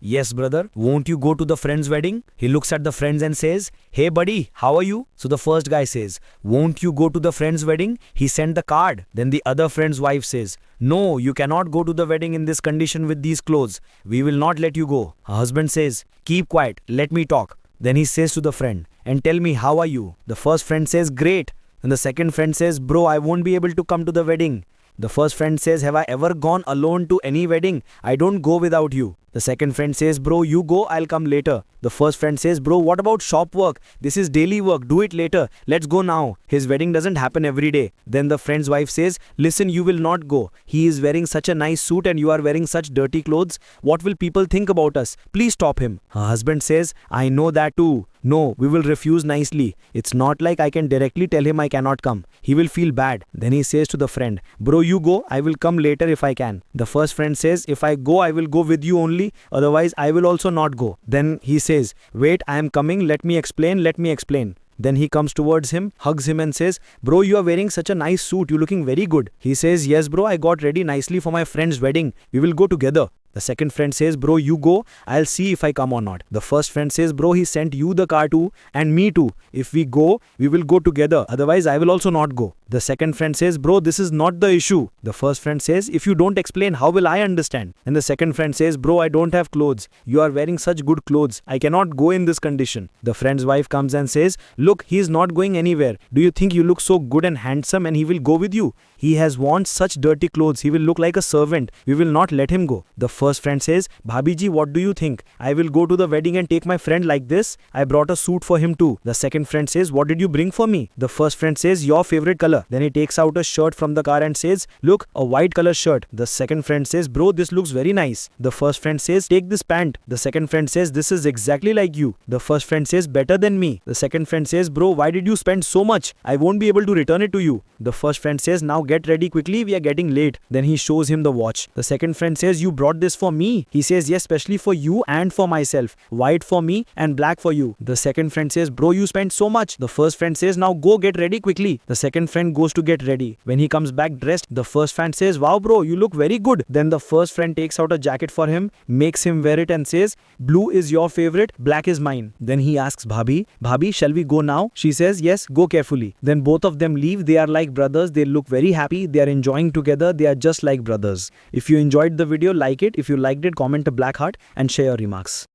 Yes, brother. Won't you go to the friend's wedding? He looks at the friends and says, Hey, buddy, how are you? So the first guy says, Won't you go to the friend's wedding? He sent the card. Then the other friend's wife says, No, you cannot go to the wedding in this condition with these clothes. We will not let you go. Her husband says, Keep quiet. Let me talk. Then he says to the friend, And tell me, how are you? The first friend says, Great. And the second friend says, Bro, I won't be able to come to the wedding. The first friend says, Have I ever gone alone to any wedding? I don't go without you. The second friend says, Bro, you go, I'll come later. The first friend says, Bro, what about shop work? This is daily work, do it later. Let's go now. His wedding doesn't happen every day. Then the friend's wife says, Listen, you will not go. He is wearing such a nice suit and you are wearing such dirty clothes. What will people think about us? Please stop him. Her husband says, I know that too. No, we will refuse nicely. It's not like I can directly tell him I cannot come. He will feel bad. Then he says to the friend, Bro, you go, I will come later if I can. The first friend says, If I go, I will go with you only. Otherwise, I will also not go. Then he says, Wait, I am coming. Let me explain. Then he comes towards him, hugs him and says, Bro, you are wearing such a nice suit. You're looking very good. He says, Yes, bro, I got ready nicely for my friend's wedding. We will go together. The second friend says, Bro, you go. I'll see if I come or not. The first friend says, Bro, he sent you the car too and me too. If we go, we will go together. Otherwise, I will also not go. The second friend says, Bro, this is not the issue. The first friend says, If you don't explain, how will I understand? And the second friend says, Bro, I don't have clothes. You are wearing such good clothes. I cannot go in this condition. The friend's wife comes and says, Look, he is not going anywhere. Do you think you look so good and handsome and he will go with you? He has worn such dirty clothes. He will look like a servant. We will not let him go. The first friend says, Bhabiji, what do you think? I will go to the wedding and take my friend like this? I brought a suit for him too. The second friend says, What did you bring for me? The first friend says, Your favorite color. Then he takes out a shirt from the car and says, Look, a white color shirt. The second friend says, Bro, this looks very nice. The first friend says, Take this pant. The second friend says, This is exactly like you. The first friend says, Better than me. The second friend says, Bro, why did you spend so much? I won't be able to return it to you. The first friend says, Now get ready quickly, we are getting late. Then he shows him the watch. The second friend says, You brought this for me? He says, Yes, especially for you and for myself. White for me and black for you. The second friend says, Bro, you spent so much. The first friend says, Now go get ready quickly. The second friend goes to get ready. When he comes back dressed, the first friend says, Wow, bro, you look very good. Then the first friend takes out a jacket for him, makes him wear it and says, Blue is your favorite, black is mine. Then he asks Bhabhi, shall we go now? She says, Yes, go carefully. Then both of them leave. They are like brothers. They look very happy. They are enjoying together. They are just like brothers. If you enjoyed the video, like it. If you liked it, comment a black heart and share your remarks.